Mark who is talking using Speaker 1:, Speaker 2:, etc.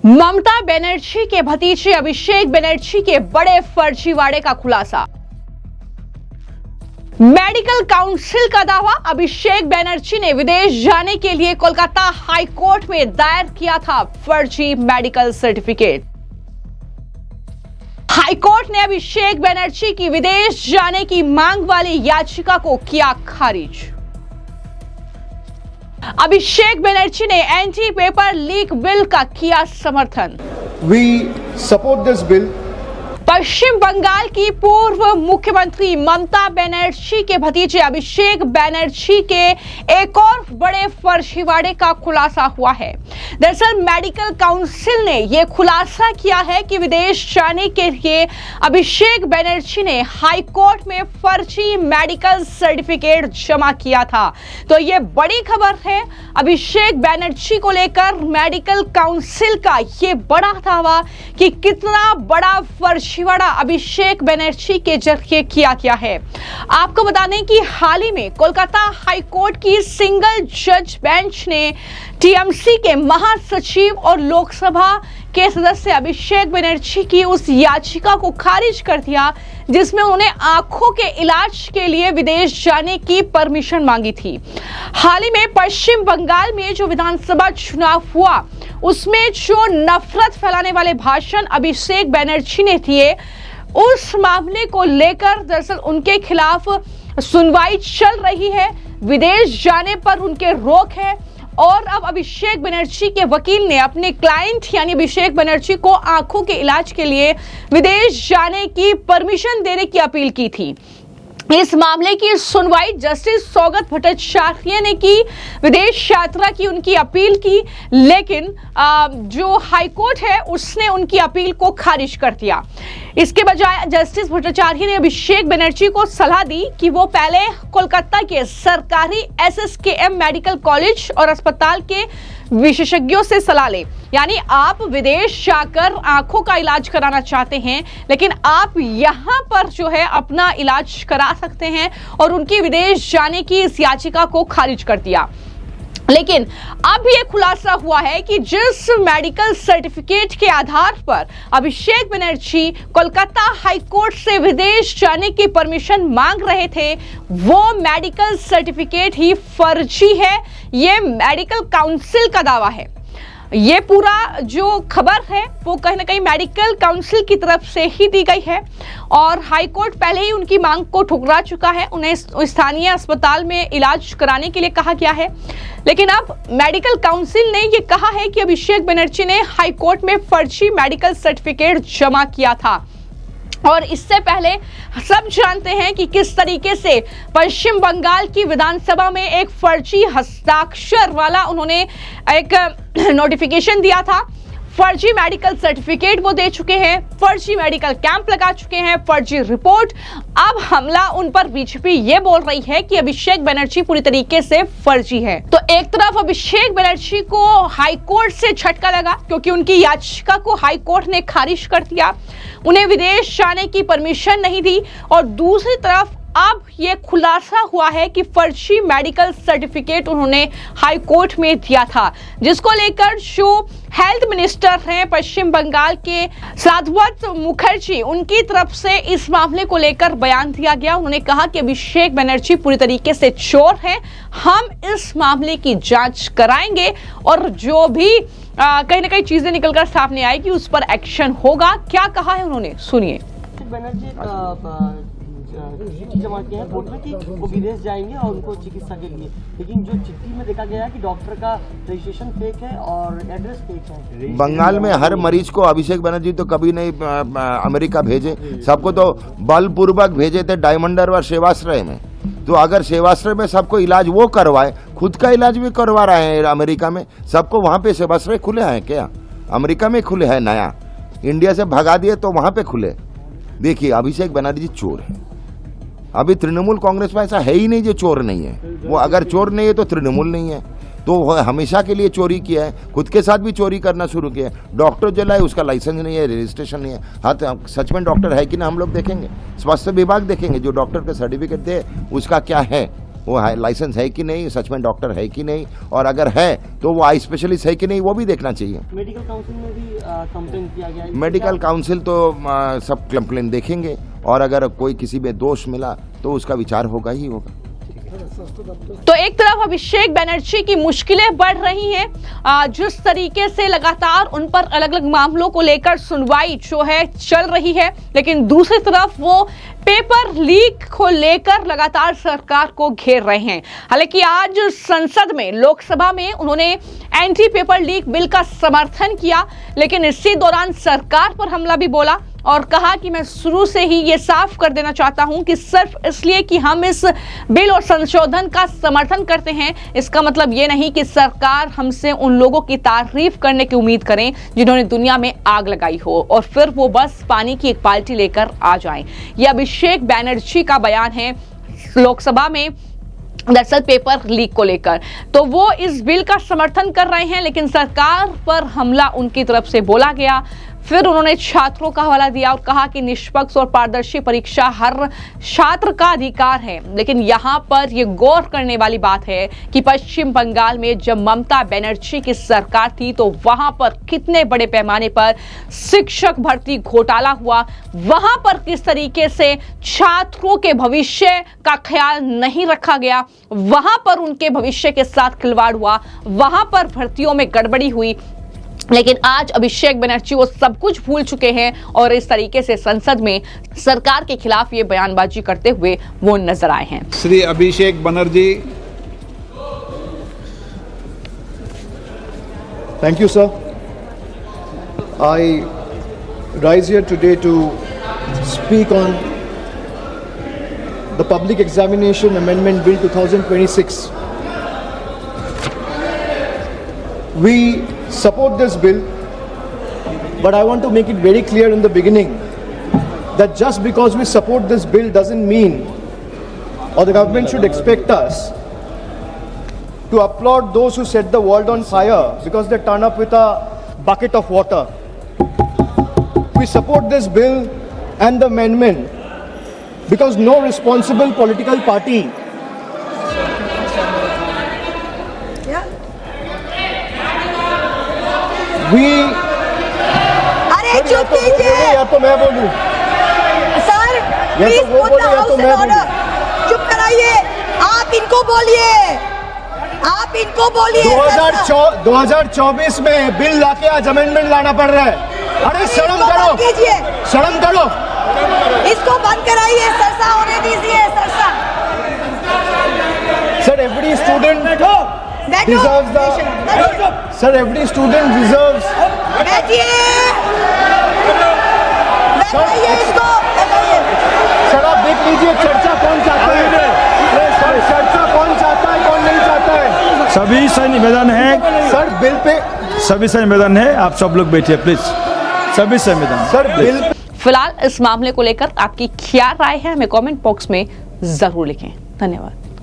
Speaker 1: ममता बनर्जी के भतीजे अभिषेक बनर्जी के बड़े फर्जीवाड़े का खुलासा। मेडिकल काउंसिल का दावा, अभिषेक बनर्जी ने विदेश जाने के लिए कोलकाता हाई कोर्ट में दायर किया था फर्जी मेडिकल सर्टिफिकेट। हाई कोर्ट ने अभिषेक बनर्जी की विदेश जाने की मांग वाली याचिका को किया खारिज। अभिषेक बनर्जी ने एंटी पेपर लीक बिल का किया समर्थन।
Speaker 2: We support this bill.
Speaker 1: पश्चिम बंगाल की पूर्व मुख्यमंत्री ममता बनर्जी के भतीजे अभिषेक बनर्जी के एक और बड़े फर्जीवाड़े का खुलासा हुआ है। दरअसल मेडिकल काउंसिल ने यह खुलासा किया है कि विदेश जाने के लिए अभिषेक बनर्जी ने हाई कोर्ट में फर्जी मेडिकल सर्टिफिकेट जमा किया था। तो यह बड़ी खबर है अभिषेक बनर्जी को लेकर मेडिकल काउंसिल का यह बड़ा दावा कि कितना बड़ा फर्जीवाड़ा अभिषेक बनर्जी के जरिए किया गया है। आपको बता दें कि हाल ही में कोलकाता हाई कोर्ट की सिंगल जज बेंच ने टीएमसी के महासचिव और लोकसभा के सदस्य अभिषेक बनर्जी की उस याचिका को खारिज कर दिया जिसमें उन्होंने आंखों के इलाज के लिए विदेश जाने की परमिशन मांगी थी। हाल ही में पश्चिम बंगाल में जो विधानसभा चुनाव हुआ उसमें जो नफरत फैलाने वाले भाषण अभिषेक बनर्जी ने दिए, उस मामले को लेकर दरअसल उनके खिलाफ सुनवाई चल रही है। विदेश जाने पर उनके रोक है और अब अभिषेक बनर्जी के वकील ने अपने क्लाइंट यानी अभिषेक बनर्जी को आंखों के इलाज के लिए विदेश जाने की परमिशन देने की अपील की थी। इस मामले की सुनवाई जस्टिस सौगत भट्टाचार्य ने की। विदेश यात्रा की उनकी अपील की, लेकिन जो हाईकोर्ट है उसने उनकी अपील को खारिज कर दिया। इसके बजाय जस्टिस भट्टाचार्य ने अभिषेक बनर्जी को सलाह दी कि वो पहले कोलकाता के सरकारी एसएसकेएम मेडिकल कॉलेज और अस्पताल के विशेषज्ञों से सलाह ले। यानी आप विदेश जाकर आंखों का इलाज कराना चाहते हैं, लेकिन आप यहां पर जो है अपना इलाज करा सकते हैं, और उनकी विदेश जाने की इस याचिका को खारिज कर दिया। लेकिन अब यह खुलासा हुआ है कि जिस मेडिकल सर्टिफिकेट के आधार पर अभिषेक बनर्जी कोलकाता हाई कोर्ट से विदेश जाने की परमिशन मांग रहे थे, वो मेडिकल सर्टिफिकेट ही फर्जी है। यह मेडिकल काउंसिल का दावा है। ये पूरा जो खबर है वो कहीं ना कहीं मेडिकल काउंसिल की तरफ से ही दी गई है, और हाई कोर्ट पहले ही उनकी मांग को ठुकरा चुका है। उन्हें स्थानीय अस्पताल में इलाज कराने के लिए कहा गया है। लेकिन अब मेडिकल काउंसिल ने ये कहा है कि अभिषेक बनर्जी ने हाई कोर्ट में फर्जी मेडिकल सर्टिफिकेट जमा किया था। और इससे पहले सब जानते हैं कि किस तरीके से पश्चिम बंगाल की विधानसभा में एक फर्जी हस्ताक्षर वाला उन्होंने एक नोटिफिकेशन दिया था। फर्जी मेडिकल सर्टिफिकेट वो दे चुके हैं, फर्जी मेडिकल कैंप लगा चुके हैं, फर्जी रिपोर्ट। अब हमला उन पर बीजेपी ये बोल रही है कि अभिषेक बनर्जी पूरी तरीके से फर्जी है। तो एक तरफ अभिषेक बनर्जी को हाई कोर्ट से झटका लगा क्योंकि उनकी याचिका को हाई कोर्ट ने खारिज कर दिया, उन्हें विदेश जाने की परमिशन नहीं दी, और दूसरी तरफ अब यह खुलासा हुआ है कि फर्जी मेडिकल सर्टिफिकेट उन्होंने हाई कोर्ट में दिया था, जिसको लेकर जो हेल्थ मिनिस्टर हैं पश्चिम बंगाल के साध्वत मुखर्जी, उनकी तरफ से इस मामले को लेकर बयान दिया गया। उन्होंने कहा कि अभिषेक बनर्जी पूरी तरीके से चोर हैं, हम इस मामले की जांच कराएंगे और जो भी कहीं ना कहीं चीजें निकलकर सामने आएगी उस पर एक्शन होगा। क्या कहा है उन्होंने, सुनिए।
Speaker 3: बनर्जी चिट्ठी जमा किया है कोर्ट में कि वो विदेश जाएंगे और उनको चिकित्सा के लिए, लेकिन जो चिट्ठी में देखा गया है कि डॉक्टर का रजिस्ट्रेशन फेक है और एड्रेस फेक है।
Speaker 2: बंगाल में हर मरीज को अभिषेक बनर्जी तो कभी नहीं अमेरिका भेजे, सबको तो बलपूर्वक भेजे थे डायमंडर और सेवाश्रय में। तो अगर सेवाश्रय में सबको इलाज वो करवाए, खुद का इलाज भी करवा रहे हैं अमेरिका में, सबको वहाँ पे सेवाश्रय खुले हैं क्या? अमेरिका में खुले हैं नया, इंडिया से भगा दिए तो वहाँ पे खुले। देखिए अभिषेक बनर्जी चोर है। अभी तृणमूल कांग्रेस में ऐसा है ही नहीं जो चोर नहीं है। वो अगर चोर नहीं है तो तृणमूल नहीं है। तो वो हमेशा के लिए चोरी किया है, खुद के साथ भी चोरी करना शुरू किया है। डॉक्टर जो लाए उसका लाइसेंस नहीं है, रजिस्ट्रेशन नहीं है। हाँ तो सच में डॉक्टर है कि ना हम लोग देखेंगे, स्वास्थ्य विभाग देखेंगे, जो डॉक्टर का सर्टिफिकेट दे उसका क्या है, वो लाइसेंस है कि नहीं, सच में डॉक्टर है कि नहीं, और अगर है तो वो आई स्पेशलिस्ट है कि नहीं, वो भी देखना चाहिए।
Speaker 3: मेडिकल काउंसिल में भी कंप्लेन किया गया है।
Speaker 2: मेडिकल काउंसिल तो सब कंप्लेन देखेंगे, और अगर कोई किसी में दोष मिला तो उसका विचार होगा ही होगा।
Speaker 1: तो एक तरफ अभिषेक बनर्जी की मुश्किलें बढ़ रही हैं, जिस तरीके से लगातार उन पर अलग अलग मामलों को लेकर सुनवाई जो है चल रही है, लेकिन दूसरी तरफ वो पेपर लीक को लेकर लगातार सरकार को घेर रहे हैं। हालांकि आज संसद में, लोकसभा में उन्होंने एंटी पेपर लीक बिल का समर्थन किया, लेकिन इसी दौरान सरकार पर हमला भी बोला और कहा कि मैं शुरू से ही ये साफ कर देना चाहता हूं कि सिर्फ इसलिए कि हम इस बिल और संशोधन का समर्थन करते हैं, इसका मतलब ये नहीं कि सरकार हमसे उन लोगों की तारीफ करने की उम्मीद करें जिन्होंने दुनिया में आग लगाई हो और फिर वो बस पानी की एक बाल्टी लेकर आ जाएं। ये अभिषेक बनर्जी का बयान है लोकसभा में दरअसल पेपर लीक को लेकर। तो वो इस बिल का समर्थन कर रहे हैं, लेकिन सरकार पर हमला उनकी तरफ से बोला गया। फिर उन्होंने छात्रों का हवाला दिया और कहा कि निष्पक्ष और पारदर्शी परीक्षा हर छात्र का अधिकार है, लेकिन यहाँ पर यह गौर करने वाली बात है कि पश्चिम बंगाल में जब ममता बनर्जी की सरकार थी तो वहां पर कितने बड़े पैमाने पर शिक्षक भर्ती घोटाला हुआ, वहां पर किस तरीके से छात्रों के भविष्य का ख्याल नहीं रखा गया, वहां पर उनके भविष्य के साथ खिलवाड़ हुआ, वहां पर भर्तियों में गड़बड़ी हुई। लेकिन आज अभिषेक बनर्जी वो सब कुछ भूल चुके हैं और इस तरीके से संसद में सरकार के खिलाफ ये बयानबाजी करते हुए वो नजर आए हैं।
Speaker 4: Shri Abhishek Banerjee.
Speaker 5: Thank you, sir. I rise here today to speak on the Public Examination Amendment Bill 2026. We support this bill, but I want to make it very clear in the beginning that just because we support this bill doesn't mean, or the government should expect us to applaud those who set the world on fire because they turn up with a bucket of water. We support this bill and the amendment because no responsible political party
Speaker 6: अरे चुप कीजिए
Speaker 5: या तो मैं बोलूं
Speaker 6: sir,
Speaker 5: या
Speaker 6: please
Speaker 5: तो वो
Speaker 6: पुट द
Speaker 5: बोले या
Speaker 6: हाउस
Speaker 5: तो
Speaker 6: इन
Speaker 5: मैं
Speaker 6: ऑर्डर। चुप कराइए, आप इनको बोलिए, आप इनको बोलिए।
Speaker 5: 2024 में बिल लाके आज अमेंडमेंट लाना पड़ रहा है। अरे शर्म करो,
Speaker 6: कीजिए,
Speaker 5: शर्म करो,
Speaker 6: इसको बंद कराइए, सरसा होने दीजिए, सरसा।
Speaker 5: Sir every student deserves the sir every student deserves
Speaker 6: बैठिए, बैठाइए इसको, बैठाइए।
Speaker 5: सर आप देख लीजिए चर्चा कौन चाहता है, सर चर्चा कौन चाहता है कौन नहीं चाहता है।
Speaker 7: सभी से निवेदन है
Speaker 5: सर बिल पे,
Speaker 7: सभी से निवेदन है आप सब लोग बैठिए प्लीज, सभी से निवेदन।
Speaker 5: सर बिल
Speaker 1: फिलहाल इस मामले को लेकर आपकी क्या राय है हमें कमेंट बॉक्स में जरूर लिखें। धन्यवाद।